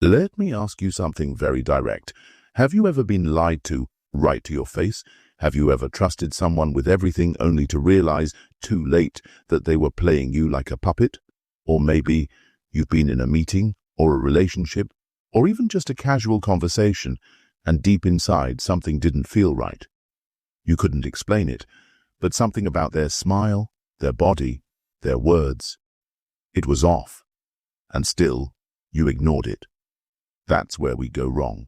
Let me ask you something very direct. Have you ever been lied to right to your face? Have you ever trusted someone with everything only to realize too late that they were playing you like a puppet? Or maybe you've been in a meeting or a relationship or even just a casual conversation, and deep inside something didn't feel right. You couldn't explain it, but something about their smile, their body, their words, it was off, and still you ignored it. That's where we go wrong.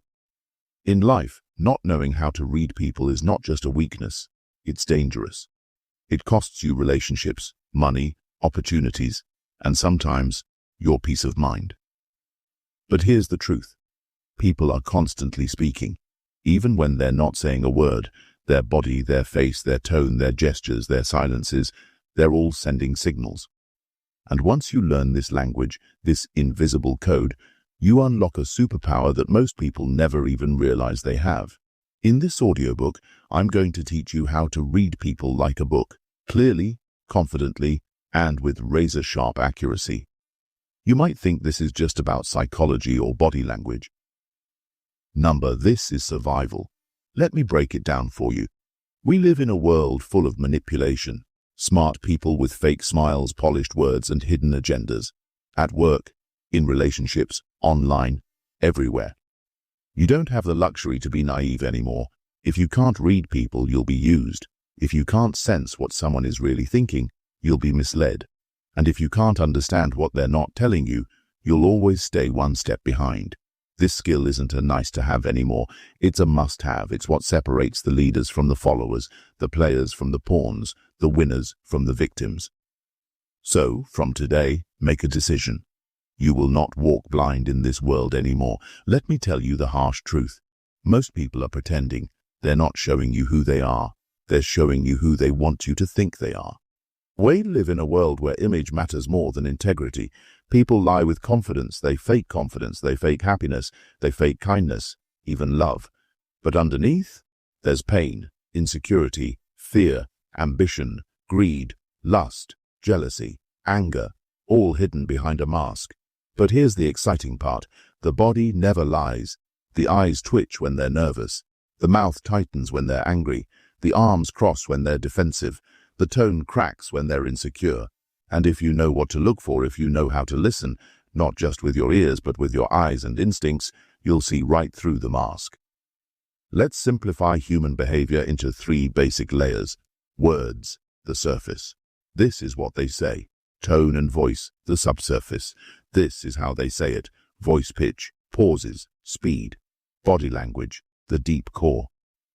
In life, not knowing how to read people is not just a weakness, it's dangerous. It costs you relationships, money, opportunities, and sometimes your peace of mind. But here's the truth. People are constantly speaking. Even when they're not saying a word, their body, their face, their tone, their gestures, their silences, they're all sending signals. And once you learn this language, this invisible code, you unlock a superpower that most people never even realize they have. In this audiobook, I'm going to teach you how to read people like a book, clearly, confidently, and with razor-sharp accuracy. You might think this is just about psychology or body language. This is survival. Let me break it down for you. We live in a world full of manipulation, smart people with fake smiles, polished words, and hidden agendas. At work, in relationships, online, everywhere. You don't have the luxury to be naive anymore. If you can't read people, you'll be used. If you can't sense what someone is really thinking, you'll be misled. And if you can't understand what they're not telling you, you'll always stay one step behind. This skill isn't a nice-to-have anymore. It's a must-have. It's what separates the leaders from the followers, the players from the pawns, the winners from the victims. So, from today, make a decision. You will not walk blind in this world anymore. Let me tell you the harsh truth. Most people are pretending. They're not showing you who they are. They're showing you who they want you to think they are. We live in a world where image matters more than integrity. People lie with confidence, they fake happiness, they fake kindness, even love. But underneath, there's pain, insecurity, fear, ambition, greed, lust, jealousy, anger, all hidden behind a mask. But here's the exciting part. The body never lies. The eyes twitch when they're nervous. The mouth tightens when they're angry. The arms cross when they're defensive. The tone cracks when they're insecure. And if you know what to look for, if you know how to listen, not just with your ears but with your eyes and instincts, you'll see right through the mask. Let's simplify human behavior into 3 basic layers. Words, the surface. This is what they say. Tone and voice, the subsurface. This is how they say it. Voice pitch, pauses, speed. Body language, the deep core.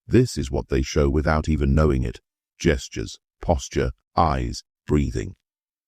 This is what they show without even knowing it. Gestures, posture, eyes, breathing.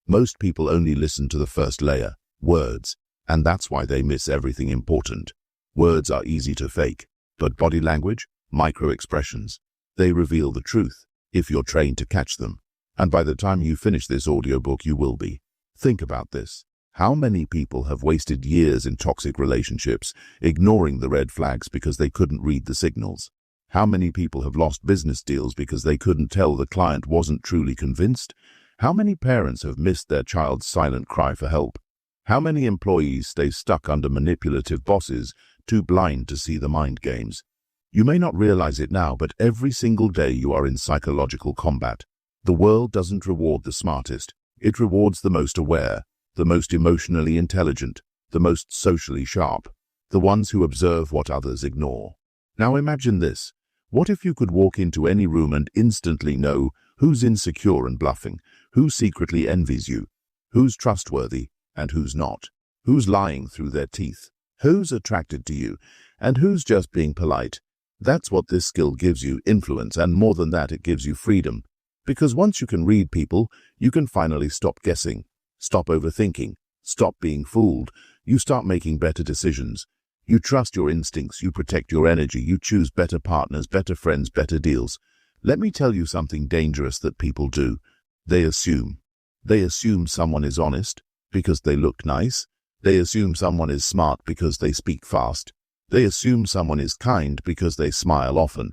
Most people only listen to the first layer, words, and that's why they miss everything important. Words are easy to fake, but body language, micro-expressions, they reveal the truth, if you're trained to catch them. And by the time you finish this audiobook, you will be. Think about this. How many people have wasted years in toxic relationships, ignoring the red flags because they couldn't read the signals? How many people have lost business deals because they couldn't tell the client wasn't truly convinced? How many parents have missed their child's silent cry for help? How many employees stay stuck under manipulative bosses, too blind to see the mind games? You may not realize it now, but every single day you are in psychological combat. The world doesn't reward the smartest. It rewards the most aware, the most emotionally intelligent, the most socially sharp, the ones who observe what others ignore. Now imagine this. What if you could walk into any room and instantly know who's insecure and bluffing, who secretly envies you, who's trustworthy and who's not, who's lying through their teeth, who's attracted to you, and who's just being polite? That's what this skill gives you, influence, and more than that, it gives you freedom. Because once you can read people, you can finally stop guessing, stop overthinking, stop being fooled. You start making better decisions. You trust your instincts, you protect your energy, you choose better partners, better friends, better deals. Let me tell you something dangerous that people do. They assume. They assume someone is honest because they look nice. They assume someone is smart because they speak fast. They assume someone is kind because they smile often.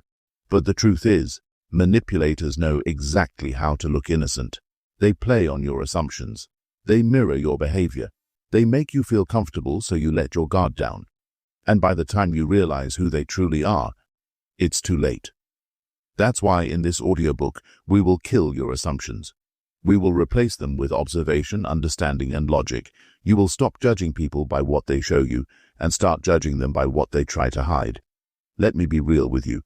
But the truth is, manipulators know exactly how to look innocent. They play on your assumptions. They mirror your behavior. They make you feel comfortable so you let your guard down. And by the time you realize who they truly are, it's too late. That's why in this audiobook, we will kill your assumptions. We will replace them with observation, understanding, and logic. You will stop judging people by what they show you and start judging them by what they try to hide. Let me be real with you.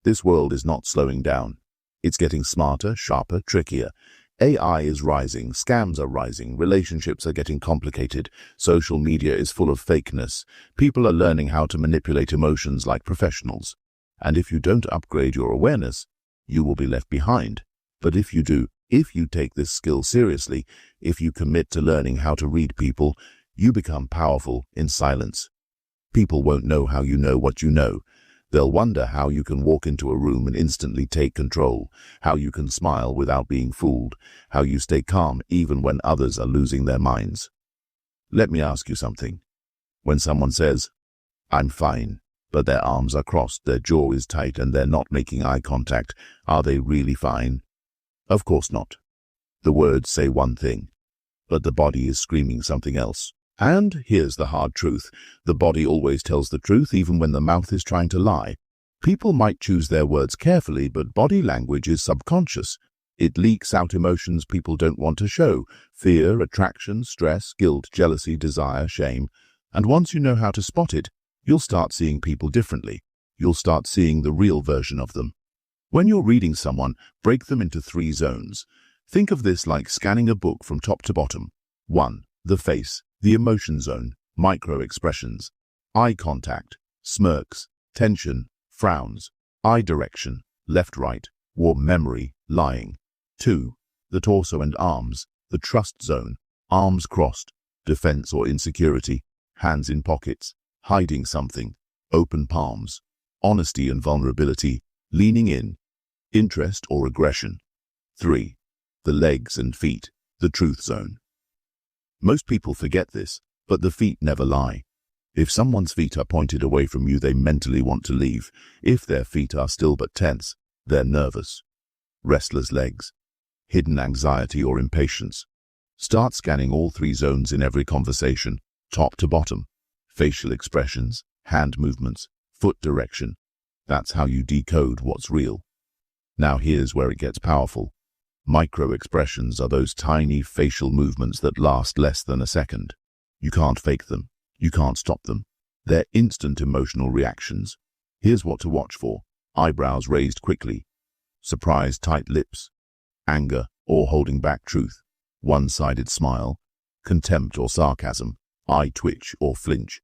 This world is not slowing down. It's getting smarter, sharper, trickier. AI is rising, scams are rising, relationships are getting complicated, social media is full of fakeness, people are learning how to manipulate emotions like professionals. And if you don't upgrade your awareness, you will be left behind. But if you do, if you take this skill seriously, if you commit to learning how to read people, you become powerful in silence. People won't know how you know what you know. They'll wonder how you can walk into a room and instantly take control, how you can smile without being fooled, how you stay calm even when others are losing their minds. Let me ask you something. When someone says, "I'm fine," but their arms are crossed, their jaw is tight, and they're not making eye contact, are they really fine? Of course not. The words say one thing, but the body is screaming something else. And here's the hard truth. The body always tells the truth even when the mouth is trying to lie. People might choose their words carefully, but body language is subconscious. It leaks out emotions people don't want to show: fear, attraction, stress, guilt, jealousy, desire, shame. And once you know how to spot it, you'll start seeing people differently. You'll start seeing the real version of them. When you're reading someone, break them into 3 zones. Think of this like scanning a book from top to bottom. 1. The face, the emotion zone, micro-expressions, eye contact, smirks, tension, frowns, eye direction, left-right, warm memory, lying. 2. The torso and arms, the trust zone, arms crossed, defense or insecurity, hands in pockets, hiding something, open palms, honesty and vulnerability, leaning in, interest or aggression. 3. The legs and feet, the truth zone. Most people forget this, but the feet never lie. If someone's feet are pointed away from you, they mentally want to leave. If their feet are still but tense, they're nervous. Restless legs, hidden anxiety or impatience. Start scanning all 3 zones in every conversation, top to bottom. Facial expressions, hand movements, foot direction. That's how you decode what's real. Now here's where it gets powerful. Micro-expressions are those tiny facial movements that last less than a second. You can't fake them. You can't stop them. They're instant emotional reactions. Here's what to watch for. Eyebrows raised quickly. Surprised tight lips. Anger or holding back truth. One-sided smile. Contempt or sarcasm. Eye twitch or flinch.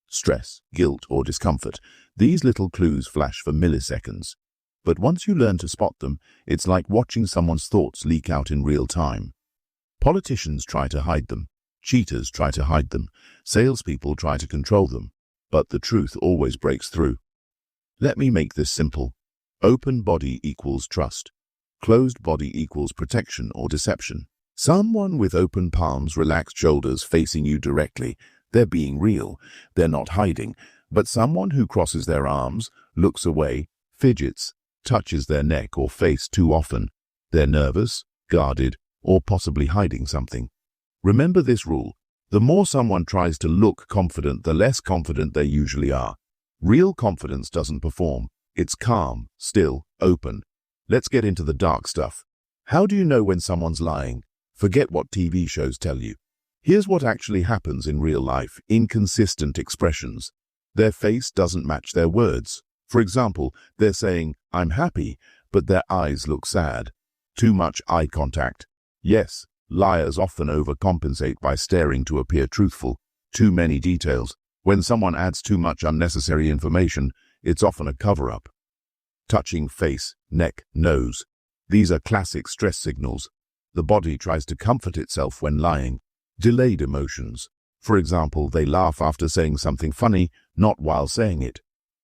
Stress, guilt or discomfort. These little clues flash for milliseconds. But once you learn to spot them, it's like watching someone's thoughts leak out in real time. Politicians try to hide them. Cheaters try to hide them. Salespeople try to control them. But the truth always breaks through. Let me make this simple. Open body equals trust. Closed body equals protection or deception. Someone with open palms, relaxed shoulders facing you directly, they're being real. They're not hiding. But someone who crosses their arms, looks away, fidgets, touches their neck or face too often, they're nervous, guarded, or possibly hiding something. Remember this rule. The more someone tries to look confident, the less confident they usually are. Real confidence doesn't perform. It's calm, still, open. Let's get into the dark stuff. How do you know when someone's lying? Forget what TV shows tell you. Here's what actually happens in real life: inconsistent expressions. Their face doesn't match their words. For example, they're saying, "I'm happy," but their eyes look sad. Too much eye contact. Yes, liars often overcompensate by staring to appear truthful. Too many details. When someone adds too much unnecessary information, it's often a cover-up. Touching face, neck, nose. These are classic stress signals. The body tries to comfort itself when lying. Delayed emotions. For example, they laugh after saying something funny, not while saying it.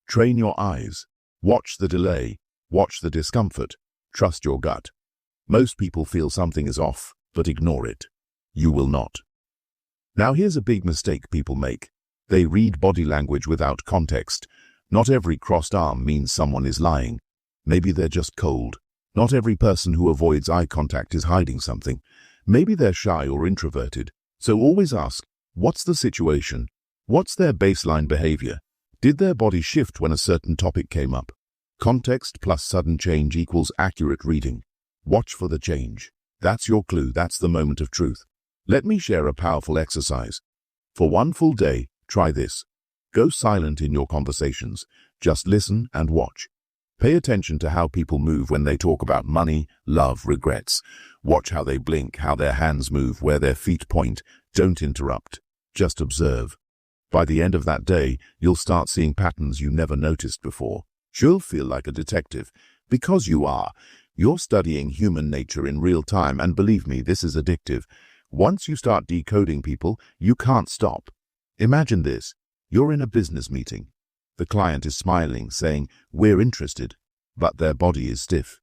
Train your eyes. Watch the delay. Watch the discomfort. Trust your gut. Most people feel something is off, but ignore it. You will not. Now here's a big mistake people make. They read body language without context. Not every crossed arm means someone is lying. Maybe they're just cold. Not every person who avoids eye contact is hiding something. Maybe they're shy or introverted. So always ask, what's the situation? What's their baseline behavior? Did their body shift when a certain topic came up? Context plus sudden change equals accurate reading. Watch for the change. That's your clue. That's the moment of truth. Let me share a powerful exercise. For one full day, try this. Go silent in your conversations. Just listen and watch. Pay attention to how people move when they talk about money, love, regrets. Watch how they blink, how their hands move, where their feet point. Don't interrupt. Just observe. By the end of that day, you'll start seeing patterns you never noticed before. You'll feel like a detective, because you are. You're studying human nature in real time, and believe me, this is addictive. Once you start decoding people, you can't stop. Imagine this. You're in a business meeting. The client is smiling, saying, "We're interested," but their body is stiff.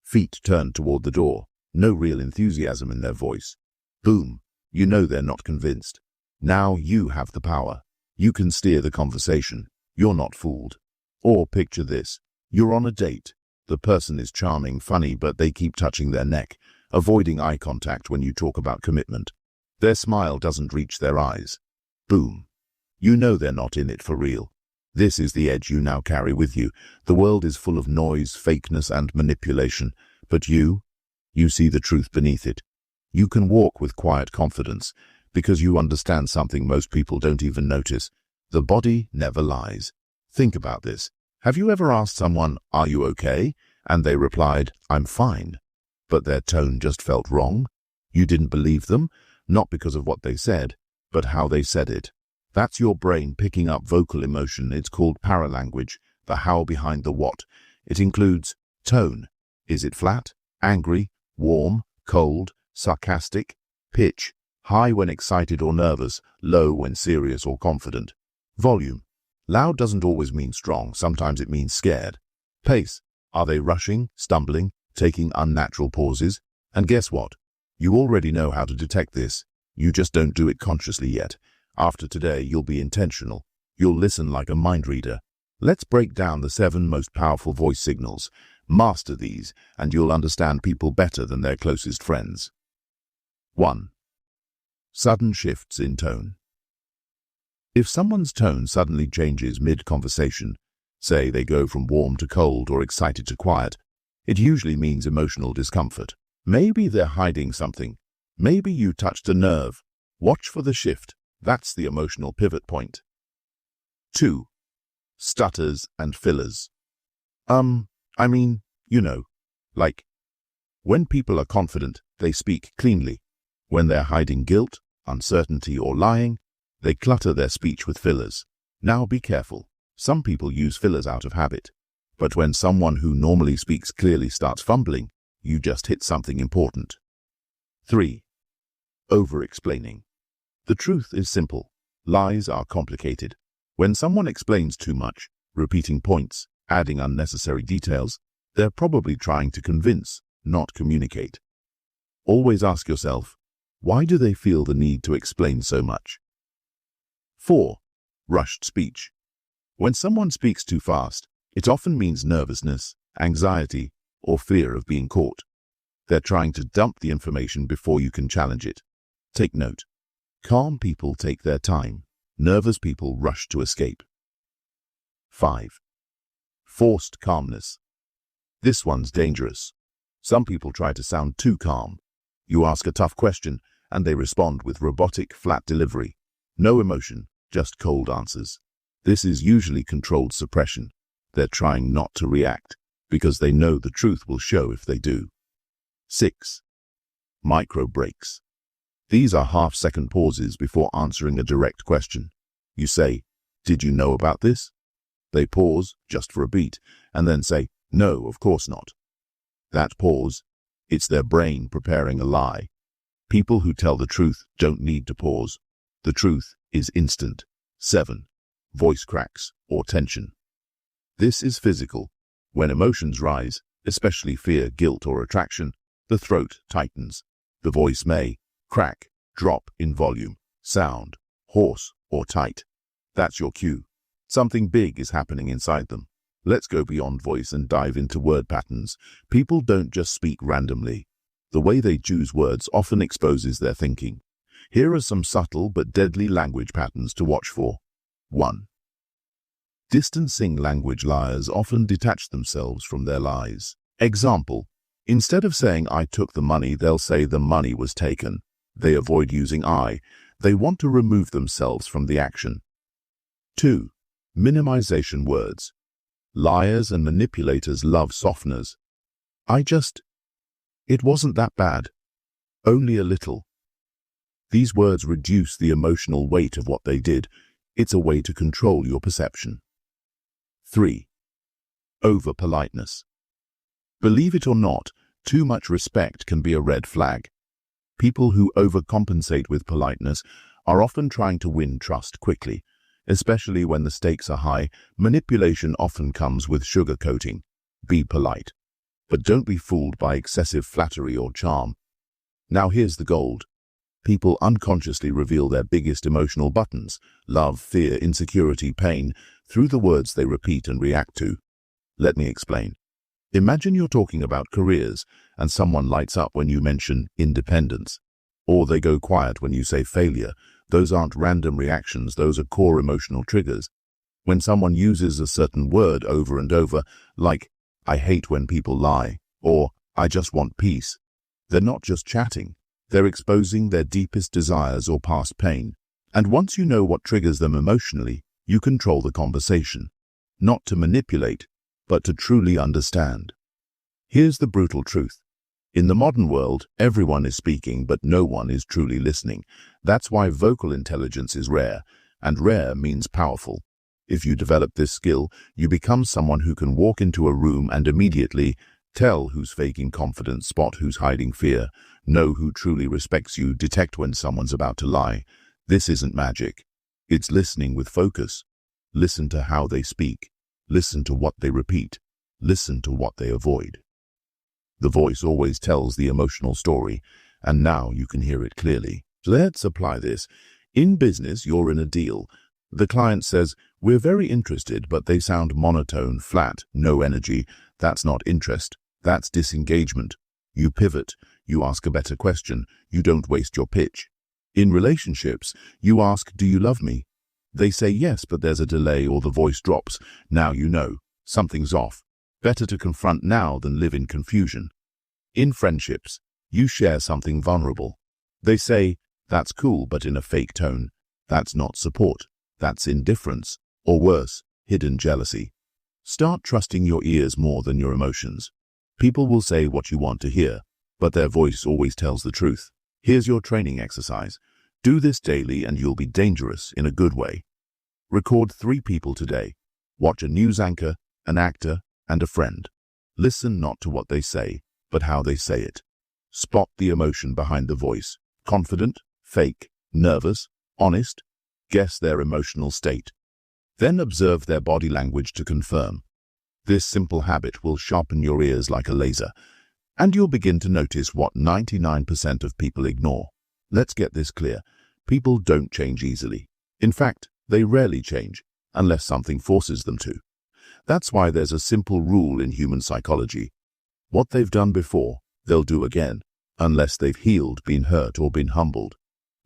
Feet turned toward the door. No real enthusiasm in their voice. Boom. You know they're not convinced. Now you have the power. You can steer the conversation. You're not fooled. Or picture this. You're on a date. The person is charming, funny, but they keep touching their neck, avoiding eye contact when you talk about commitment. Their smile doesn't reach their eyes. Boom. You know they're not in it for real. This is the edge you now carry with you. The world is full of noise, fakeness, and manipulation, but you see the truth beneath it. You can walk with quiet confidence because you understand something most people don't even notice. The body never lies. Think about this. Have you ever asked someone, "Are you okay?" and they replied, "I'm fine," but their tone just felt wrong? You didn't believe them, not because of what they said, but how they said it. That's your brain picking up vocal emotion. It's called paralanguage, the how behind the what. It includes tone. Is it flat, angry, warm, cold, sarcastic? Pitch, high when excited or nervous, low when serious or confident. Volume, loud doesn't always mean strong. Sometimes it means scared. Pace, are they rushing, stumbling, taking unnatural pauses? And guess what? You already know how to detect this. You just don't do it consciously yet. After today, you'll be intentional. You'll listen like a mind reader. Let's break down the 7 most powerful voice signals. Master these, and you'll understand people better than their closest friends. 1. Sudden shifts in tone. If someone's tone suddenly changes mid-conversation, say they go from warm to cold or excited to quiet, it usually means emotional discomfort. Maybe they're hiding something. Maybe you touched a nerve. Watch for the shift. That's the emotional pivot point. 2. Stutters and fillers. Like, when people are confident, they speak cleanly. When they're hiding guilt, uncertainty, or lying, they clutter their speech with fillers. Now be careful. Some people use fillers out of habit. But when someone who normally speaks clearly starts fumbling, you just hit something important. 3. Over-explaining. The truth is simple. Lies are complicated. When someone explains too much, repeating points, adding unnecessary details, they're probably trying to convince, not communicate. Always ask yourself, why do they feel the need to explain so much? 4. Rushed speech. When someone speaks too fast, it often means nervousness, anxiety, or fear of being caught. They're trying to dump the information before you can challenge it. Take note. Calm people take their time. Nervous people rush to escape. 5. Forced calmness. This one's dangerous. Some people try to sound too calm. You ask a tough question, and they respond with robotic, flat delivery. No emotion, just cold answers. This is usually controlled suppression. They're trying not to react, because they know the truth will show if they do. 6. Micro breaks. These are half-second pauses before answering a direct question. You say, "Did you know about this?" They pause, just for a beat, and then say, "No, of course not." That pause, it's their brain preparing a lie. People who tell the truth don't need to pause. The truth is instant. 7. Voice cracks or tension. This is physical. When emotions rise, especially fear, guilt, or attraction, the throat tightens. The voice may crack, drop in volume, sound hoarse or tight. That's your cue. Something big is happening inside them. Let's go beyond voice and dive into word patterns. People don't just speak randomly. The way they choose words often exposes their thinking. Here are some subtle but deadly language patterns to watch for. 1. Distancing language liars often detach themselves from their lies. Example: instead of saying "I took the money," they'll say "the money was taken." They avoid using "I." They want to remove themselves from the action. 2. Minimization words. Liars and manipulators love softeners. It wasn't that bad. Only a little. These words reduce the emotional weight of what they did. It's a way to control your perception. 3. Over-politeness. Believe it or not, too much respect can be a red flag. People who overcompensate with politeness are often trying to win trust quickly. Especially when the stakes are high, manipulation often comes with sugarcoating. Be polite, but don't be fooled by excessive flattery or charm. Now here's the gold. People unconsciously reveal their biggest emotional buttons: love, fear, insecurity, pain, through the words they repeat and react to. Let me explain. Imagine you're talking about careers and someone lights up when you mention independence. Or they go quiet when you say failure. Those aren't random reactions, those are core emotional triggers. When someone uses a certain word over and over, like "I hate when people lie," or "I just want peace," they're not just chatting. They're exposing their deepest desires or past pain. And once you know what triggers them emotionally, you control the conversation. Not to manipulate, but to truly understand. Here's the brutal truth. In the modern world, everyone is speaking, but no one is truly listening. That's why vocal intelligence is rare, and rare means powerful. If you develop this skill, you become someone who can walk into a room and immediately tell who's faking confidence, spot who's hiding fear, know who truly respects you, detect when someone's about to lie. This isn't magic. It's listening with focus. Listen to how they speak. Listen to what they repeat. Listen to what they avoid. The voice always tells the emotional story, and now you can hear it clearly. Let's apply this. In business, you're in a deal. The client says, "We're very interested," but they sound monotone, flat, no energy. That's not interest. That's disengagement. You pivot. You ask a better question. You don't waste your pitch. In relationships, you ask, "Do you love me?" They say yes, but there's a delay or the voice drops. Now you know. Something's off. Better to confront now than live in confusion. In friendships, you share something vulnerable. They say, "That's cool," but in a fake tone. That's not support. That's indifference. Or worse, hidden jealousy. Start trusting your ears more than your emotions. People will say what you want to hear, but their voice always tells the truth. Here's your training exercise. Do this daily and you'll be dangerous in a good way. Record 3 people today. Watch a news anchor, an actor, and a friend. Listen not to what they say, but how they say it. Spot the emotion behind the voice. Confident, fake, nervous, honest. Guess their emotional state. Then observe their body language to confirm. This simple habit will sharpen your ears like a laser, and you'll begin to notice what 99% of people ignore. Let's get this clear. People don't change easily. In fact, they rarely change, unless something forces them to. That's why there's a simple rule in human psychology. What they've done before, they'll do again, unless they've healed, been hurt, or been humbled.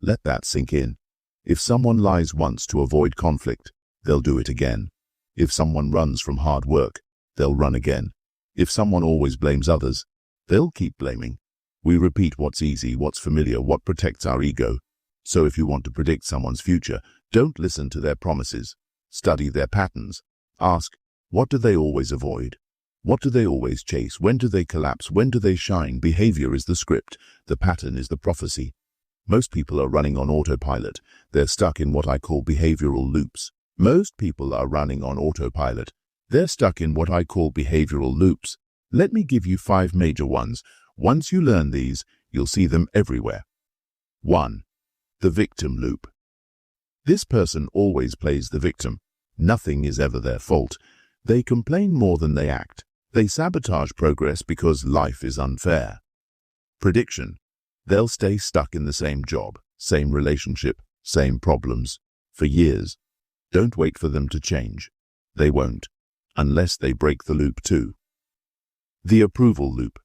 Let that sink in. If someone lies once to avoid conflict, they'll do it again. If someone runs from hard work, they'll run again. If someone always blames others, they'll keep blaming. We repeat what's easy, what's familiar, what protects our ego. So if you want to predict someone's future, don't listen to their promises. Study their patterns. Ask, what do they always avoid? What do they always chase? When do they collapse? When do they shine? Behavior is the script. The pattern is the prophecy. Most people are running on autopilot. They're stuck in what I call behavioral loops. Most people are running on autopilot. They're stuck in what I call behavioral loops. Let me give you 5 major ones. Once you learn these, you'll see them everywhere. 1. The victim loop. This person always plays the victim. Nothing is ever their fault. They complain more than they act. They sabotage progress because life is unfair. Prediction. They'll stay stuck in the same job, same relationship, same problems, for years. Don't wait for them to change. They won't, unless they break the loop too. The approval loop.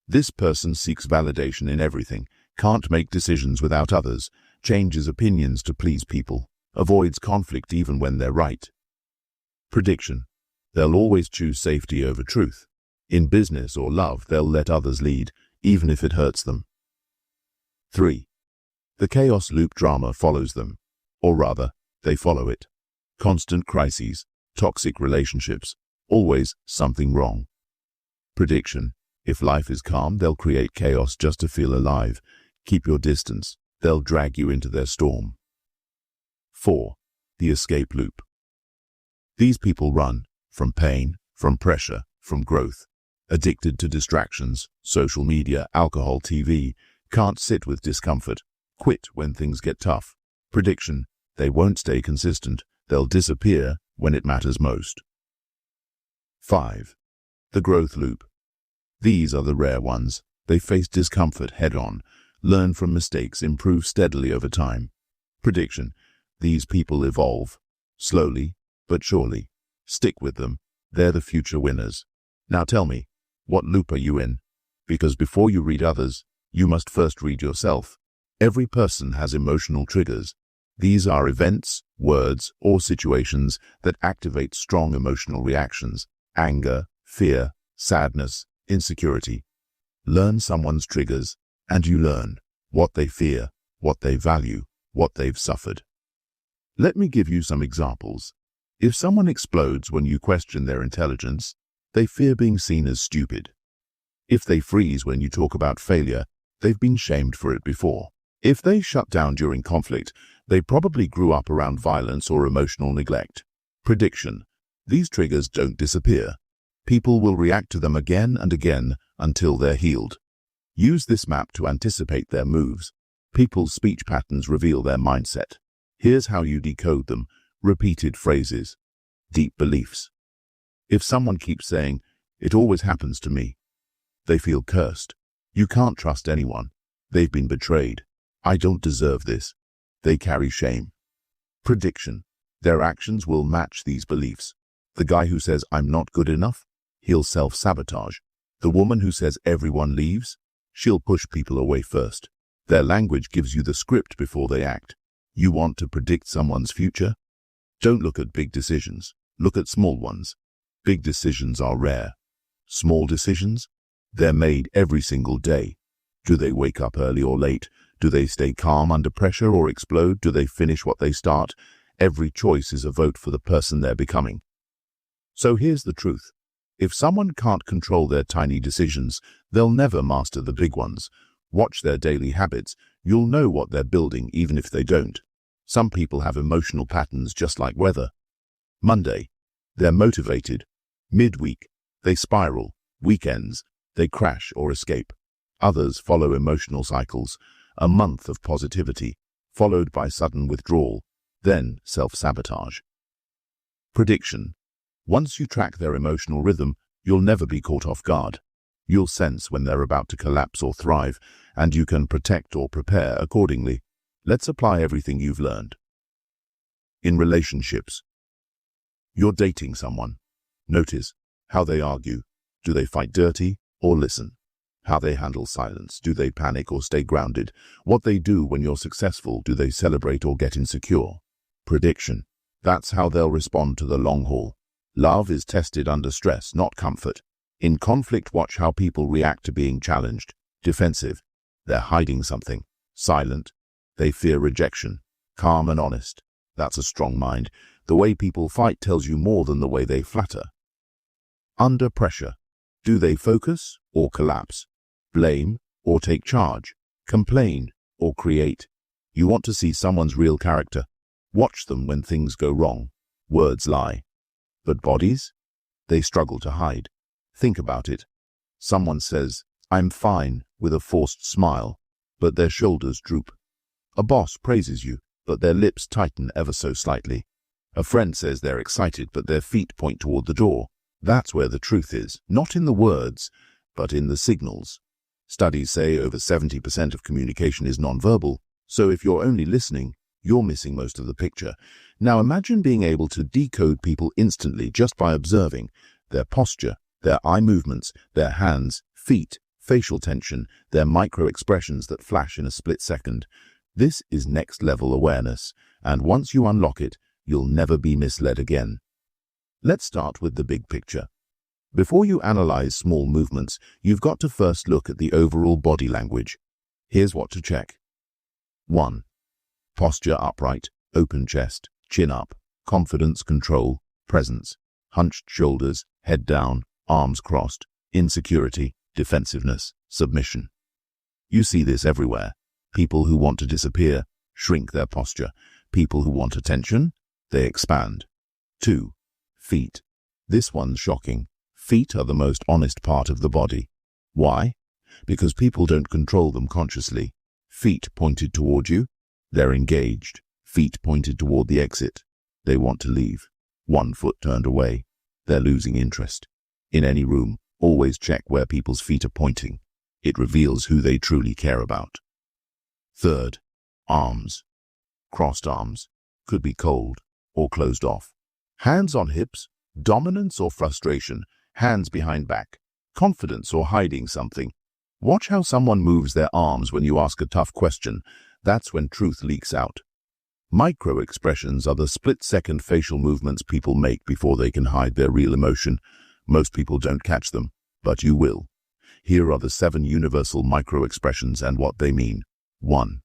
This person seeks validation in everything, can't make decisions without others, changes opinions to please people, avoids conflict even when they're right. Prediction. They'll always choose safety over truth. In business or love, they'll let others lead, even if it hurts them. 3. The chaos loop drama follows them. Or rather, they follow it. Constant crises, toxic relationships, always something wrong. Prediction. If life is calm, they'll create chaos just to feel alive. Keep your distance. They'll drag you into their storm. 4. The escape loop. These people run from pain, from pressure, from growth. Addicted to distractions, social media, alcohol, TV, can't sit with discomfort. Quit when things get tough. Prediction. They won't stay consistent. They'll disappear when it matters most. 5. The growth loop. These are the rare ones. They face discomfort head-on, learn from mistakes, improve steadily over time. Prediction. These people evolve. Slowly, but surely. Stick with them. They're the future winners. Now tell me, what loop are you in? Because before you read others, you must first read yourself. Every person has emotional triggers. These are events, words, or situations that activate strong emotional reactions: anger, fear, sadness, insecurity. Learn someone's triggers, and you learn what they fear, what they value, what they've suffered. Let me give you some examples. If someone explodes when you question their intelligence, they fear being seen as stupid. If they freeze when you talk about failure, they've been shamed for it before. If they shut down during conflict, they probably grew up around violence or emotional neglect. Prediction. These triggers don't disappear. People will react to them again and again until they're healed. Use this map to anticipate their moves. People's speech patterns reveal their mindset. Here's how you decode them. Repeated phrases. Deep beliefs. If someone keeps saying, "It always happens to me," they feel cursed. You can't trust anyone. They've been betrayed. "I don't deserve this." They carry shame. Prediction. Their actions will match these beliefs. The guy who says, "I'm not good enough," he'll self-sabotage. The woman who says everyone leaves, she'll push people away first. Their language gives you the script before they act. You want to predict someone's future? Don't look at big decisions. Look at small ones. Big decisions are rare. Small decisions? They're made every single day. Do they wake up early or late? Do they stay calm under pressure or explode? Do they finish what they start? Every choice is a vote for the person they're becoming. So here's the truth. If someone can't control their tiny decisions, they'll never master the big ones. Watch their daily habits. You'll know what they're building even if they don't. Some people have emotional patterns just like weather. Monday, they're motivated. Midweek, they spiral. Weekends, they crash or escape. Others follow emotional cycles. A month of positivity, followed by sudden withdrawal, then self-sabotage. Prediction. Once you track their emotional rhythm, you'll never be caught off guard. You'll sense when they're about to collapse or thrive, and you can protect or prepare accordingly. Let's apply everything you've learned. In relationships. You're dating someone. Notice how they argue. Do they fight dirty or listen? How they handle silence. Do they panic or stay grounded? What they do when you're successful. Do they celebrate or get insecure? Prediction. That's how they'll respond to the long haul. Love is tested under stress, not comfort. In conflict, watch how people react to being challenged. Defensive. They're hiding something. Silent. They fear rejection. Calm and honest. That's a strong mind. The way people fight tells you more than the way they flatter. Under pressure. Do they focus or collapse? Blame or take charge? Complain or create? You want to see someone's real character? Watch them when things go wrong. Words lie. But bodies? They struggle to hide. Think about it. Someone says, "I'm fine," with a forced smile, but their shoulders droop. A boss praises you, but their lips tighten ever so slightly. A friend says they're excited, but their feet point toward the door. That's where the truth is, not in the words, but in the signals. Studies say over 70% of communication is nonverbal, so if you're only listening, you're missing most of the picture. Now imagine being able to decode people instantly just by observing their posture, their eye movements, their hands, feet, facial tension, their micro-expressions that flash in a split second. This is next-level awareness, and once you unlock it, you'll never be misled again. Let's start with the big picture. Before you analyze small movements, you've got to first look at the overall body language. Here's what to check. 1. Posture upright, open chest, chin up, confidence, control, presence, hunched shoulders, head down, arms crossed, insecurity, defensiveness, submission. You see this everywhere. People who want to disappear shrink their posture. People who want attention, they expand. 2. Feet. This one's shocking. Feet are the most honest part of the body. Why? Because people don't control them consciously. Feet pointed toward you, they're engaged. Feet pointed toward the exit, they want to leave. 1 foot turned away, they're losing interest. In any room, always check where people's feet are pointing. It reveals who they truly care about. 3rd, arms. Crossed arms, could be cold or closed off. Hands on hips, dominance or frustration. Hands behind back, confidence or hiding something. Watch how someone moves their arms when you ask a tough question. That's when truth leaks out. Micro-expressions are the split-second facial movements people make before they can hide their real emotion. Most people don't catch them, but you will. Here are the 7 universal micro-expressions and what they mean. 1.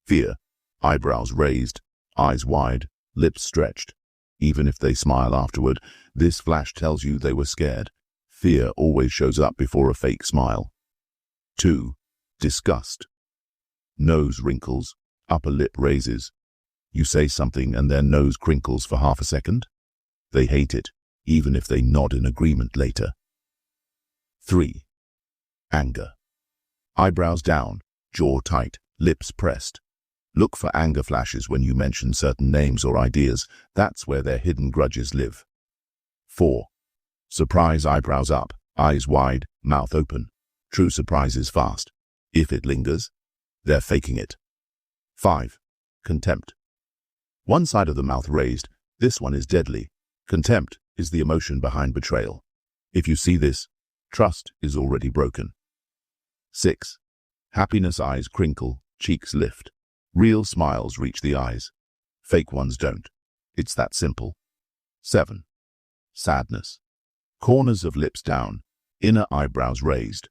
Fear. Eyebrows raised, eyes wide, lips stretched. Even if they smile afterward, this flash tells you they were scared. Fear always shows up before a fake smile. 2. Disgust. Nose wrinkles, upper lip raises. You say something and their nose crinkles for half a second. They hate it, even if they nod in agreement later. 3. Anger. Eyebrows down, jaw tight, lips pressed. Look for anger flashes when you mention certain names or ideas. That's where their hidden grudges live. 4. Surprise. Eyebrows up, eyes wide, mouth open. True surprise is fast. If it lingers, they're faking it. 5. Contempt. One side of the mouth raised. This one is deadly. Contempt is the emotion behind betrayal. If you see this, trust is already broken. 6. Happiness. Eyes crinkle, cheeks lift. Real smiles reach the eyes. Fake ones don't. It's that simple. 7. Sadness. Corners of lips down, inner eyebrows raised.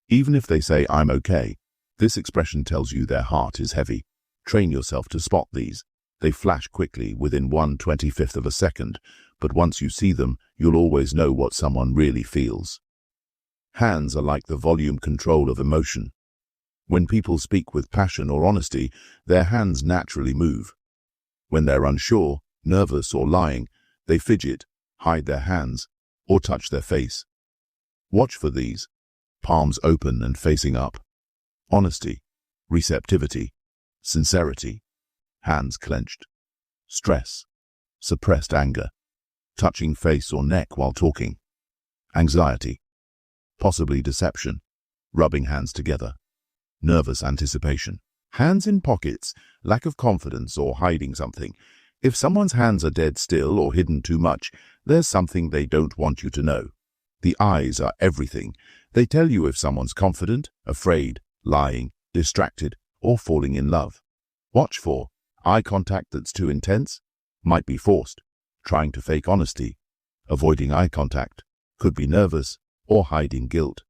Even if they say, "I'm okay," this expression tells you their heart is heavy. Train yourself to spot these. They flash quickly within 1/25th of a second, but once you see them, you'll always know what someone really feels. Hands are like the volume control of emotion. When people speak with passion or honesty, their hands naturally move. When they're unsure, nervous, or lying, they fidget, hide their hands, or touch their face. Watch for these. Palms open and facing up. Honesty, receptivity, sincerity. Hands clenched. Stress, suppressed anger, touching face or neck while talking. Anxiety, possibly deception, rubbing hands together. Nervous anticipation. Hands in pockets, lack of confidence or hiding something. If someone's hands are dead still or hidden too much, there's something they don't want you to know. The eyes are everything. They tell you if someone's confident, afraid, lying, distracted, or falling in love. Watch for eye contact that's too intense, might be forced, trying to fake honesty. Avoiding eye contact, could be nervous or hiding guilt.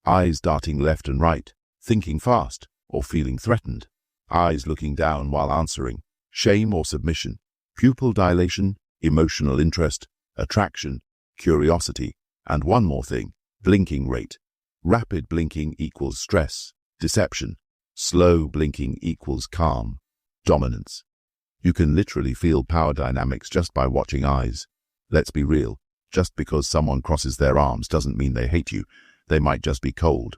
Eyes darting left and right, thinking fast or feeling threatened. Eyes looking down while answering, shame or submission. Pupil dilation, emotional interest, attraction, curiosity. And one more thing, blinking rate. Rapid blinking equals stress, deception. Slow blinking equals calm, dominance. You can literally feel power dynamics just by watching eyes. Let's be real, just because someone crosses their arms doesn't mean they hate you. They might just be cold.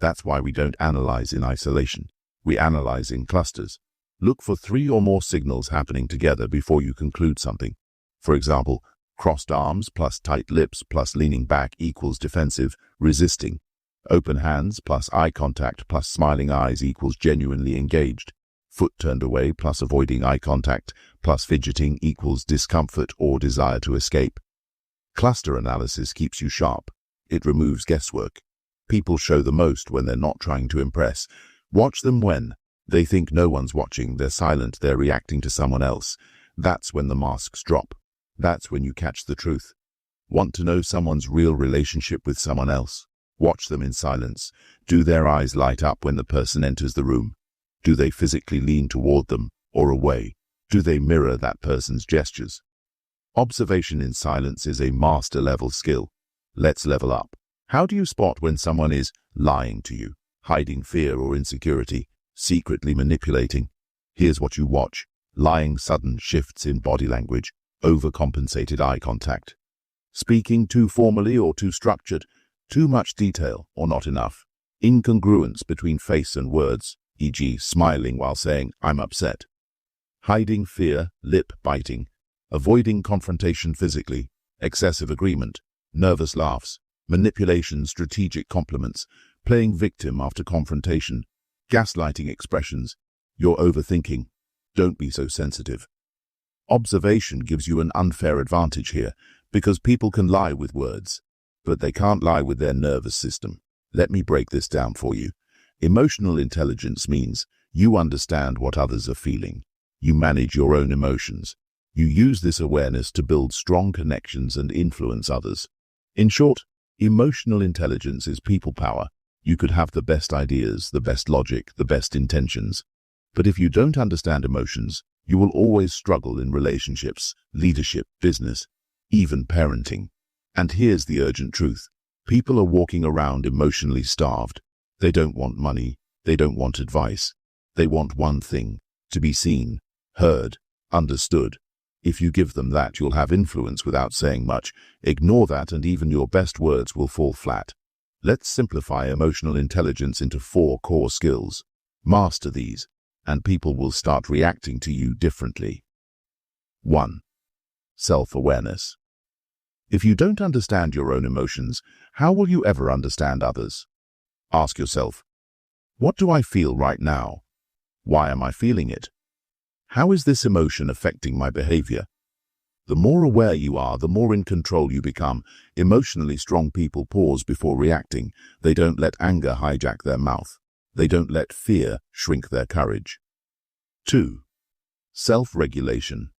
That's why we don't analyze in isolation. We analyze in clusters. Look for 3 or more signals happening together before you conclude something. For example, crossed arms plus tight lips plus leaning back equals defensive, resisting. Open hands plus eye contact plus smiling eyes equals genuinely engaged. Foot turned away plus avoiding eye contact plus fidgeting equals discomfort or desire to escape. Cluster analysis keeps you sharp. It removes guesswork. People show the most when they're not trying to impress. Watch them when they think no one's watching, they're silent, they're reacting to someone else. That's when the masks drop. That's when you catch the truth. Want to know someone's real relationship with someone else? Watch them in silence. Do their eyes light up when the person enters the room? Do they physically lean toward them or away? Do they mirror that person's gestures? Observation in silence is a master-level skill. Let's level up. How do you spot when someone is lying to you, hiding fear or insecurity, secretly manipulating? Here's what you watch. Lying sudden shifts in body language, overcompensated eye contact. Speaking too formally or too structured, too much detail or not enough. Incongruence between face and words, e.g. smiling while saying, "I'm upset." Hiding fear, lip biting. Avoiding confrontation physically, excessive agreement, nervous laughs, manipulation, strategic compliments, playing victim after confrontation, gaslighting expressions. You're overthinking. Don't be so sensitive. Observation gives you an unfair advantage here because people can lie with words, but they can't lie with their nervous system. Let me break this down for you. Emotional intelligence means you understand what others are feeling. You manage your own emotions. You use this awareness to build strong connections and influence others. In short, emotional intelligence is people power. You could have the best ideas, the best logic, the best intentions. But if you don't understand emotions, you will always struggle in relationships, leadership, business, even parenting. And here's the urgent truth. People are walking around emotionally starved. They don't want money. They don't want advice. They want one thing: to be seen, heard, understood. If you give them that, you'll have influence without saying much. Ignore that and even your best words will fall flat. Let's simplify emotional intelligence into 4 core skills. Master these, and people will start reacting to you differently. 1. Self-awareness. If you don't understand your own emotions, how will you ever understand others? Ask yourself, what do I feel right now? Why am I feeling it? How is this emotion affecting my behavior? The more aware you are, the more in control you become. Emotionally strong people pause before reacting. They don't let anger hijack their mouth. They don't let fear shrink their courage. 2. Self-regulation.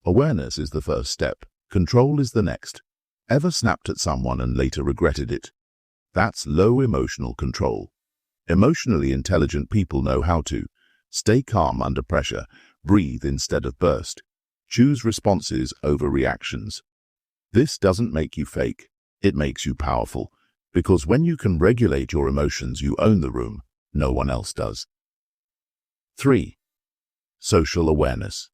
Awareness is the first step. Control is the next. Ever snapped at someone and later regretted it? That's low emotional control. Emotionally intelligent people know how to stay calm under pressure, breathe instead of burst, choose responses over reactions. This doesn't make you fake. It makes you powerful. Because when you can regulate your emotions, you own the room. No one else does. 3. Social awareness.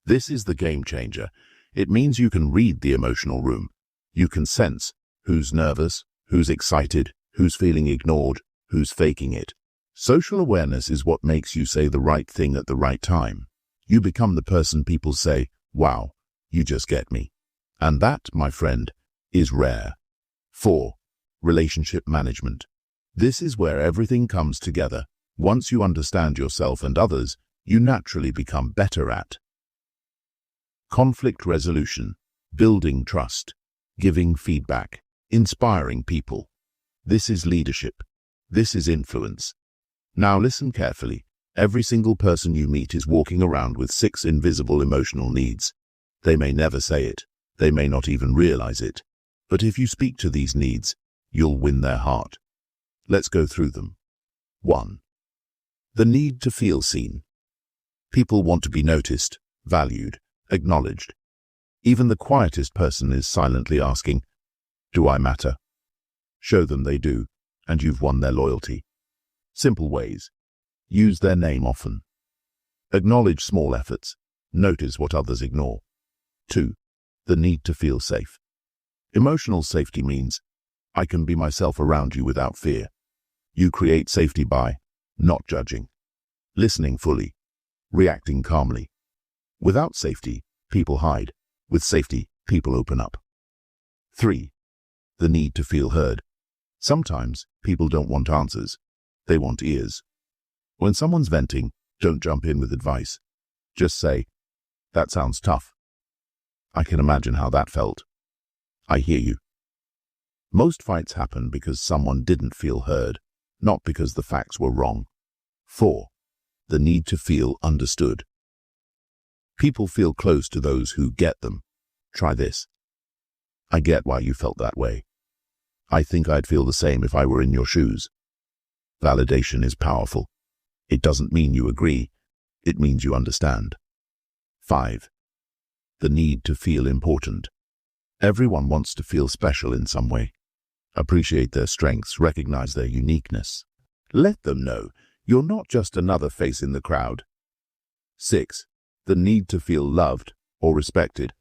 This is the game changer. It means you can read the emotional room. You can sense who's nervous, who's excited, who's feeling ignored, who's faking it. Social awareness is what makes you say the right thing at the right time. You become the person people say, "Wow, you just get me." And that, my friend, is rare. 4. Relationship management. This is where everything comes together. Once you understand yourself and others, you naturally become better at conflict resolution, building trust, giving feedback, inspiring people. This is leadership. This is influence. Now listen carefully. Every single person you meet is walking around with 6 invisible emotional needs. They may never say it. They may not even realize it. But if you speak to these needs, you'll win their heart. Let's go through them. 1. The need to feel seen. People want to be noticed, valued, acknowledged. Even the quietest person is silently asking, "Do I matter?" Show them they do, and you've won their loyalty. Simple ways. Use their name often. Acknowledge small efforts. Notice what others ignore. 2. The need to feel safe. Emotional safety means I can be myself around you without fear. You create safety by not judging, listening fully, reacting calmly. Without safety, people hide. With safety, people open up. 3. The need to feel heard. Sometimes people don't want answers. They want ears. When someone's venting, don't jump in with advice. Just say, "That sounds tough. I can imagine how that felt. I hear you." Most fights happen because someone didn't feel heard, not because the facts were wrong. 4. The need to feel understood. People feel close to those who get them. Try this. I get why you felt that way. I think I'd feel the same if I were in your shoes. Validation is powerful. It doesn't mean you agree. It means you understand. 5. The need to feel important. Everyone wants to feel special in some way. Appreciate their strengths, recognize their uniqueness. Let them know you're not just another face in the crowd. 6. The need to feel loved or respected.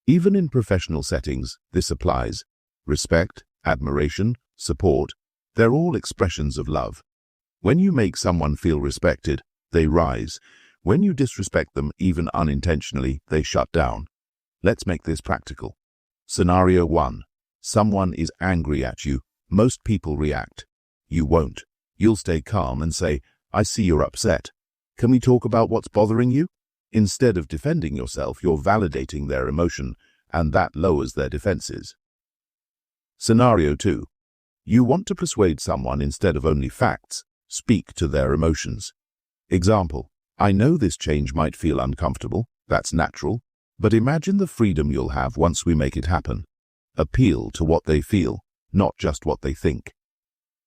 Even in professional settings, this applies. Respect, admiration, support, they're all expressions of love. When you make someone feel respected, they rise. When you disrespect them, even unintentionally, they shut down. Let's make this practical. Scenario 1. Someone is angry at you. Most people react. You won't. You'll stay calm and say, I see you're upset. Can we talk about what's bothering you? Instead of defending yourself, you're validating their emotion, and that lowers their defenses. Scenario 2. You want to persuade someone instead of only facts. Speak to their emotions. Example, I know this change might feel uncomfortable. That's natural. But imagine the freedom you'll have once we make it happen. Appeal to what they feel, not just what they think.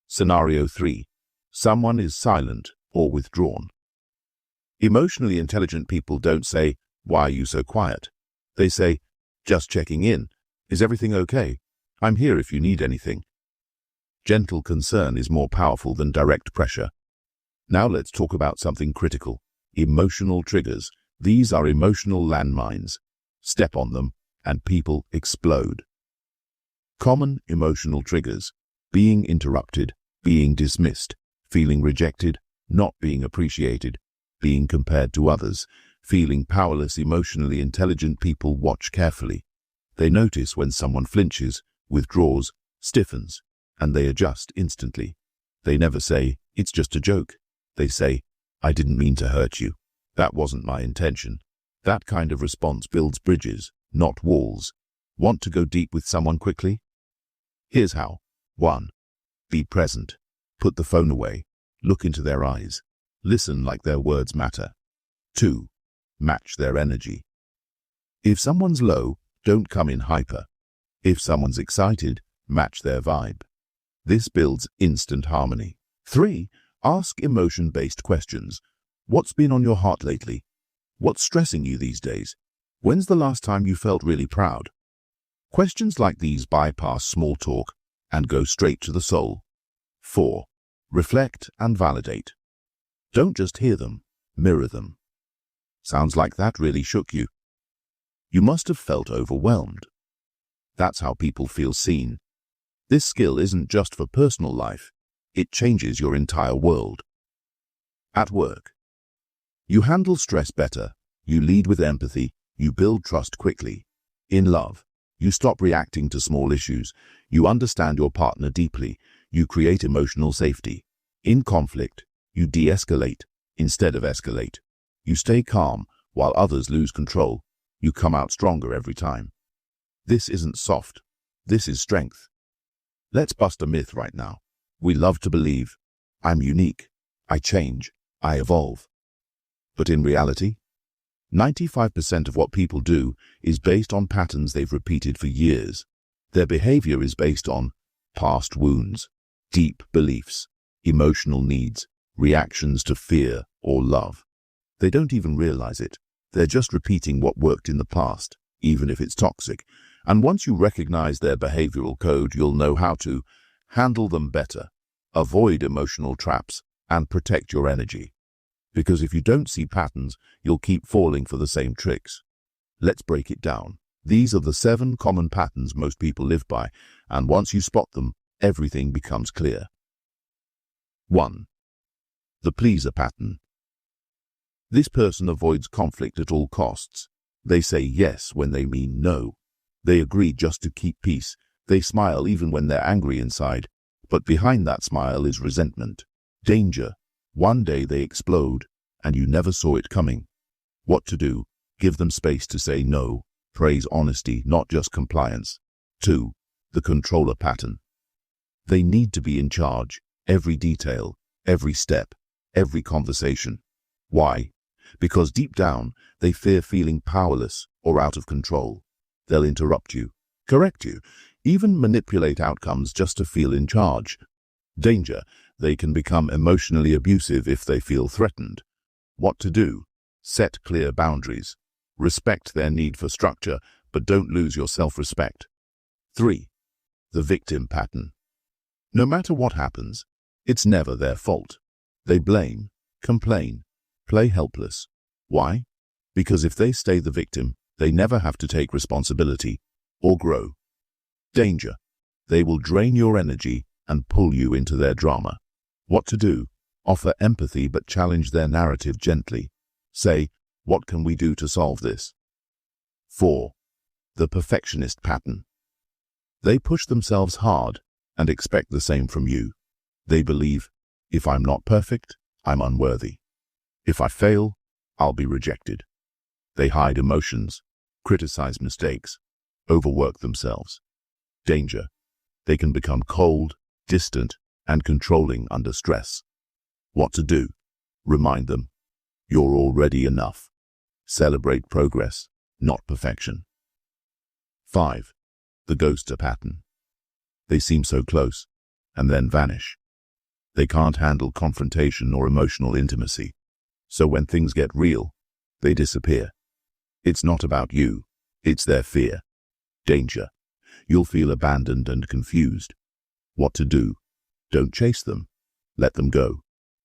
Scenario 3. Someone is silent or withdrawn. Emotionally intelligent people don't say, why are you so quiet? They say, just checking in. Is everything okay? I'm here if you need anything. Gentle concern is more powerful than direct pressure. Now let's talk about something critical. Emotional triggers. These are emotional landmines. Step on them and people explode. Common emotional triggers: being interrupted, being dismissed, feeling rejected, not being appreciated, being compared to others, feeling powerless. Emotionally intelligent people watch carefully. They notice when someone flinches, withdraws, stiffens, and they adjust instantly. They never say, it's just a joke. They say, I didn't mean to hurt you. That wasn't my intention. That kind of response builds bridges, not walls. Want to go deep with someone quickly? Here's how. 1. Be present. Put the phone away. Look into their eyes. Listen like their words matter. 2. Match their energy. If someone's low, don't come in hyper. If someone's excited, match their vibe. This builds instant harmony. 3. Ask emotion-based questions. What's been on your heart lately? What's stressing you these days? When's the last time you felt really proud? Questions like these bypass small talk and go straight to the soul. 4. Reflect and validate. Don't just hear them, mirror them. Sounds like that really shook you. You must have felt overwhelmed. That's how people feel seen. This skill isn't just for personal life. It changes your entire world. At work, you handle stress better, you lead with empathy, you build trust quickly. In love, you stop reacting to small issues, you understand your partner deeply, you create emotional safety. In conflict, you de-escalate instead of escalate. You stay calm while others lose control. You come out stronger every time. This isn't soft. This is strength. Let's bust a myth right now. We love to believe, I'm unique, I change, I evolve. But in reality, 95% of what people do is based on patterns they've repeated for years. Their behavior is based on past wounds, deep beliefs, emotional needs, reactions to fear or love. They don't even realize it. They're just repeating what worked in the past, even if it's toxic. And once you recognize their behavioral code, you'll know how to handle them better, avoid emotional traps, and protect your energy. Because if you don't see patterns, you'll keep falling for the same tricks. Let's break it down. These are the 7 common patterns most people live by, and once you spot them, everything becomes clear. 1. The pleaser pattern. This person avoids conflict at all costs. They say yes when they mean no. They agree just to keep peace. They smile even when they're angry inside. But behind that smile is resentment, danger. One day they explode, and you never saw it coming. What to do? Give them space to say no. Praise honesty, not just compliance. 2. The controller pattern. They need to be in charge. Every detail, every step, every conversation. Why? Because deep down, they fear feeling powerless or out of control. They'll interrupt you, correct you, even manipulate outcomes just to feel in charge. Danger. They can become emotionally abusive if they feel threatened. What to do? Set clear boundaries. Respect their need for structure, but don't lose your self-respect. 3. The victim pattern. No matter what happens, it's never their fault. They blame, complain, play helpless. Why? Because if they stay the victim, they never have to take responsibility or grow. Danger. They will drain your energy and pull you into their drama. What to do? Offer empathy but challenge their narrative gently. Say, what can we do to solve this? 4. The perfectionist pattern. They push themselves hard and expect the same from you. They believe, if I'm not perfect, I'm unworthy. If I fail, I'll be rejected. They hide emotions, criticize mistakes, overwork themselves. Danger. They can become cold, distant, and controlling under stress. What to do? Remind them, you're already enough. Celebrate progress, not perfection. 5. The ghoster pattern. They seem so close, and then vanish. They can't handle confrontation or emotional intimacy, so when things get real, they disappear. It's not about you, it's their fear. Danger. You'll feel abandoned and confused. What to do? Don't chase them. Let them go.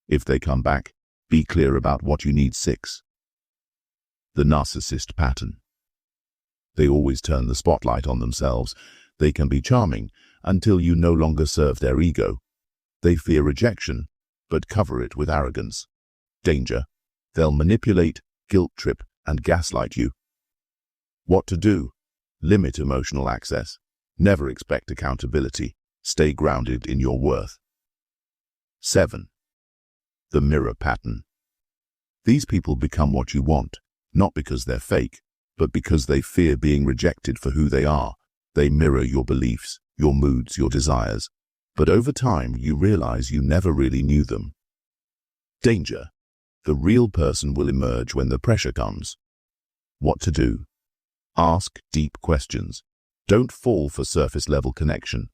If they come back, be clear about what you need. 6. The narcissist pattern. They always turn the spotlight on themselves. They can be charming until you no longer serve their ego. They fear rejection, but cover it with arrogance. Danger. They'll manipulate, guilt trip, and gaslight you. What to do? Limit emotional access. Never expect accountability. Stay grounded in your worth. 7. The mirror pattern. These people become what you want, not because they're fake, but because they fear being rejected for who they are. They mirror your beliefs, your moods, your desires. But over time, you realize you never really knew them. Danger. The real person will emerge when the pressure comes. What to do? Ask deep questions. Don't fall for surface-level connection.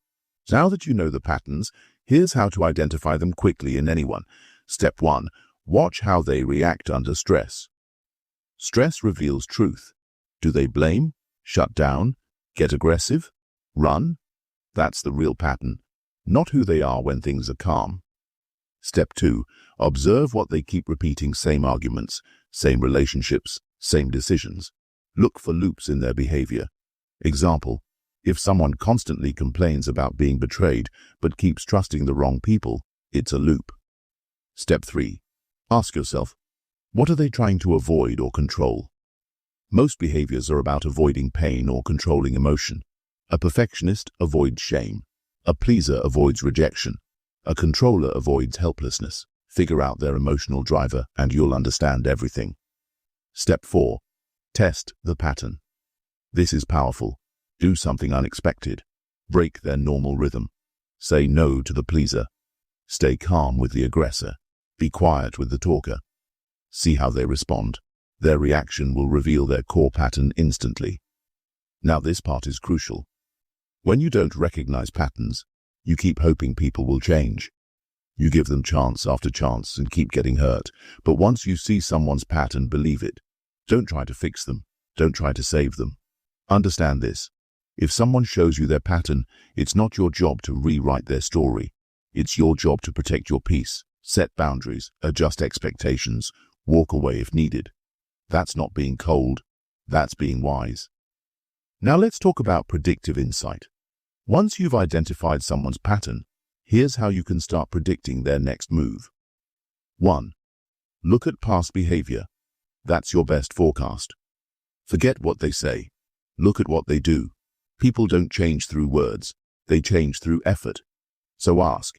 Now that you know the patterns, here's how to identify them quickly in anyone. Step 1. Watch how they react under stress. Stress reveals truth. Do they blame, shut down, get aggressive, run? That's the real pattern, not who they are when things are calm. Step 2. Observe what they keep repeating. Same arguments, same relationships, same decisions. Look for loops in their behavior. Example, if someone constantly complains about being betrayed but keeps trusting the wrong people, it's a loop. Step 3. Ask yourself, what are they trying to avoid or control? Most behaviors are about avoiding pain or controlling emotion. A perfectionist avoids shame. A pleaser avoids rejection. A controller avoids helplessness. Figure out their emotional driver and you'll understand everything. Step 4. Test the pattern. This is powerful. Do something unexpected. Break their normal rhythm. Say no to the pleaser. Stay calm with the aggressor. Be quiet with the talker. See how they respond. Their reaction will reveal their core pattern instantly. Now this part is crucial. When you don't recognize patterns, you keep hoping people will change. You give them chance after chance and keep getting hurt. But once you see someone's pattern, believe it. Don't try to fix them. Don't try to save them. Understand this. If someone shows you their pattern, it's not your job to rewrite their story. It's your job to protect your peace, set boundaries, adjust expectations, walk away if needed. That's not being cold. That's being wise. Now let's talk about predictive insight. Once you've identified someone's pattern, here's how you can start predicting their next move. 1. Look at past behavior. That's your best forecast. Forget what they say. Look at what they do. People don't change through words. They change through effort. So ask,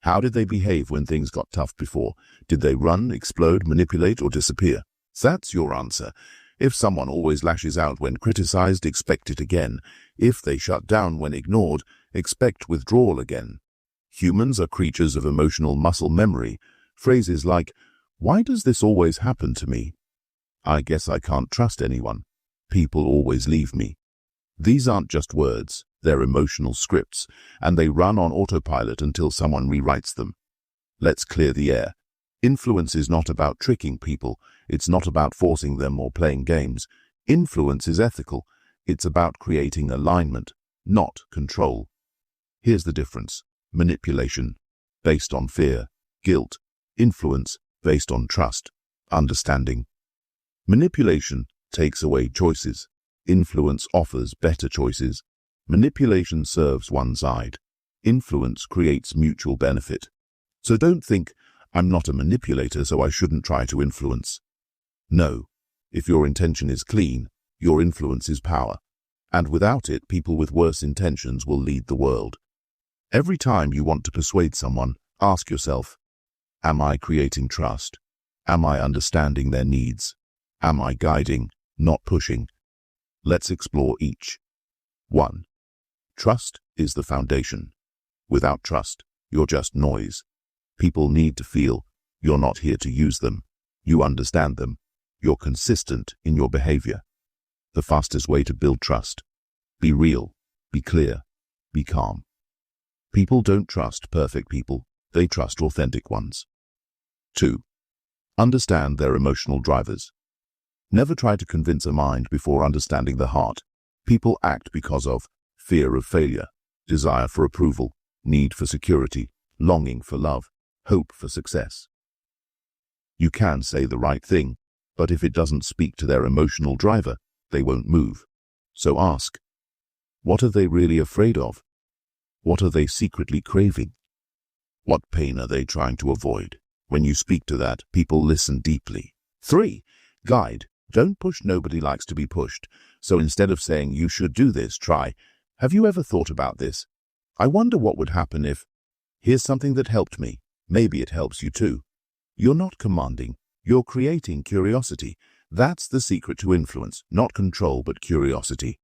how did they behave when things got tough before? Did they run, explode, manipulate, or disappear? That's your answer. If someone always lashes out when criticized, expect it again. If they shut down when ignored, expect withdrawal again. Humans are creatures of emotional muscle memory. Phrases like, why does this always happen to me? I guess I can't trust anyone. People always leave me. These aren't just words, they're emotional scripts, and they run on autopilot until someone rewrites them. Let's clear the air. Influence is not about tricking people. It's not about forcing them or playing games. Influence is ethical. It's about creating alignment, not control. Here's the difference. Manipulation, based on fear, guilt. Influence, based on trust, understanding. Manipulation takes away choices. Influence offers better choices. Manipulation serves one side. Influence creates mutual benefit. So don't think, I'm not a manipulator, so I shouldn't try to influence. No. If your intention is clean, your influence is power. And without it, people with worse intentions will lead the world. Every time you want to persuade someone, ask yourself, am I creating trust? Am I understanding their needs? Am I guiding, not pushing? Let's explore each. 1. Trust is the foundation. Without trust, you're just noise. People need to feel you're not here to use them. You understand them. You're consistent in your behavior. The fastest way to build trust. Be real, be clear, be calm. People don't trust perfect people. They trust authentic ones. 2. Understand their emotional drivers. Never try to convince a mind before understanding the heart. People act because of fear of failure, desire for approval, need for security, longing for love, hope for success. You can say the right thing, but if it doesn't speak to their emotional driver, they won't move. So ask, what are they really afraid of? What are they secretly craving? What pain are they trying to avoid? When you speak to that, people listen deeply. 3. Guide. Don't push. Nobody likes to be pushed. So instead of saying, you should do this, try, have you ever thought about this? I wonder what would happen if, here's something that helped me. Maybe it helps you too. You're not commanding. You're creating curiosity. That's the secret to influence, not control, but curiosity.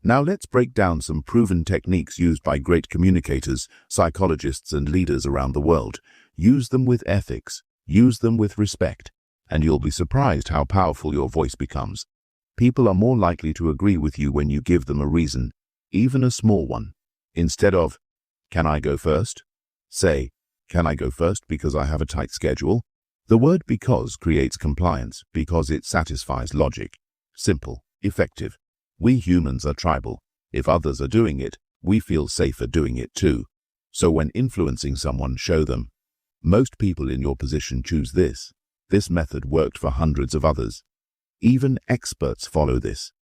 Now let's break down some proven techniques used by great communicators, psychologists, and leaders around the world. Use them with ethics. Use them with respect. And you'll be surprised how powerful your voice becomes. People are more likely to agree with you when you give them a reason, even a small one. Instead of, can I go first? Say, can I go first because I have a tight schedule? The word because creates compliance because it satisfies logic. Simple, effective. We humans are tribal. If others are doing it, we feel safer doing it too. So when influencing someone, show them. Most people in your position choose this. This method worked for hundreds of others. Even experts follow this.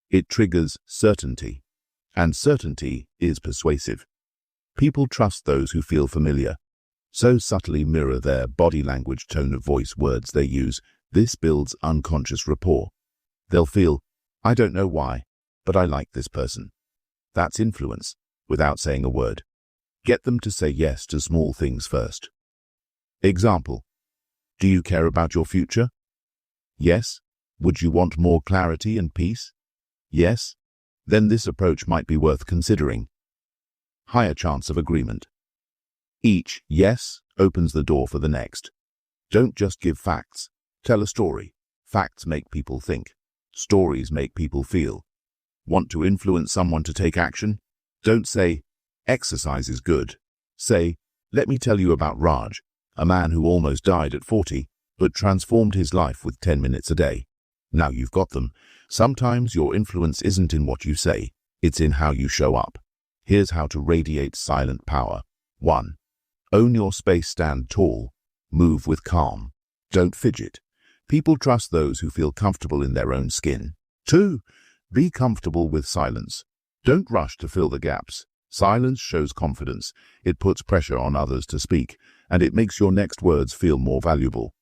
It triggers certainty. And certainty is persuasive. People trust those who feel familiar. So subtly mirror their body language, tone of voice, words they use. This builds unconscious rapport. They'll feel, I don't know why, but I like this person. That's influence, without saying a word. Get them to say yes to small things first. Example. Do you care about your future? Yes. Would you want more clarity and peace? Yes. Then this approach might be worth considering. Higher chance of agreement. Each yes opens the door for the next. Don't just give facts. Tell a story. Facts make people think. Stories make people feel. Want to influence someone to take action? Don't say, exercise is good. Say, let me tell you about Raj, a man who almost died at 40, but transformed his life with 10 minutes a day. Now you've got them. Sometimes your influence isn't in what you say, it's in how you show up. Here's how to radiate silent power. 1. Own your space, stand tall. Move with calm. Don't fidget. People trust those who feel comfortable in their own skin. 2. Be comfortable with silence. Don't rush to fill the gaps. Silence shows confidence. It puts pressure on others to speak, and it makes your next words feel more valuable.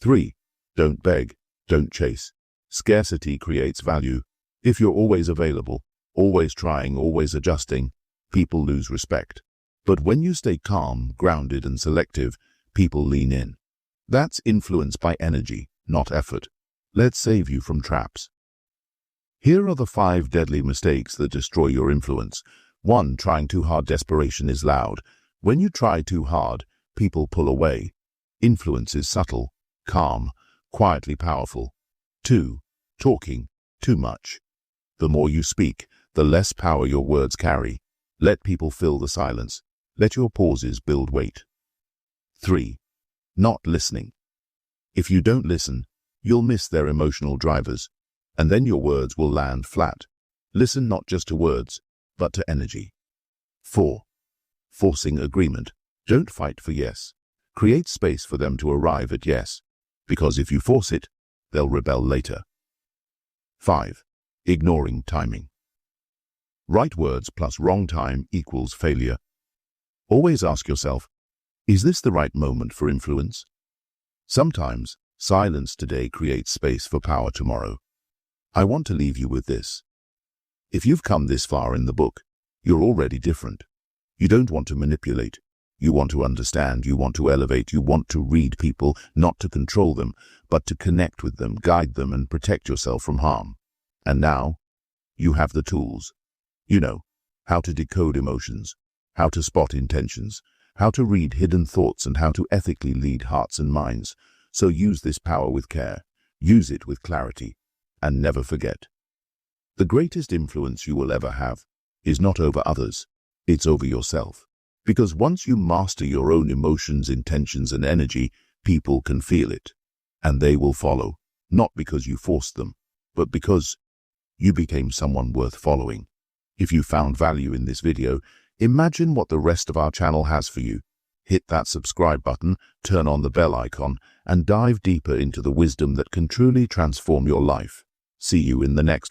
3. Don't beg. Don't chase. Scarcity creates value. If you're always available, always trying, always adjusting, people lose respect. But when you stay calm, grounded, and selective, people lean in. That's influence by energy, not effort. Let's save you from traps. Here are the 5 deadly mistakes that destroy your influence. 1. Trying too hard. Desperation is loud. When you try too hard, people pull away. Influence is subtle, calm, quietly powerful. 2. Talking too much. The more you speak, the less power your words carry. Let people fill the silence. Let your pauses build weight. 3. Not listening. If you don't listen, you'll miss their emotional drivers, and then your words will land flat. Listen not just to words, but to energy. 4. Forcing agreement. Don't fight for yes. Create space for them to arrive at yes, because if you force it, they'll rebel later. 5. Ignoring timing. Right words plus wrong time equals failure. Always ask yourself, is this the right moment for influence? Sometimes, silence today creates space for power tomorrow. I want to leave you with this. If you've come this far in the book, you're already different. You don't want to manipulate. You want to understand. You want to elevate. You want to read people, not to control them, but to connect with them, guide them, and protect yourself from harm. And now, you have the tools. You know how to decode emotions, how to spot intentions, how to read hidden thoughts, and how to ethically lead hearts and minds. So use this power with care, use it with clarity, and never forget. The greatest influence you will ever have is not over others, it's over yourself. Because once you master your own emotions, intentions, and energy, people can feel it, and they will follow, not because you forced them, but because you became someone worth following. If you found value in this video, imagine what the rest of our channel has for you. Hit that subscribe button, turn on the bell icon, and dive deeper into the wisdom that can truly transform your life. See you in the next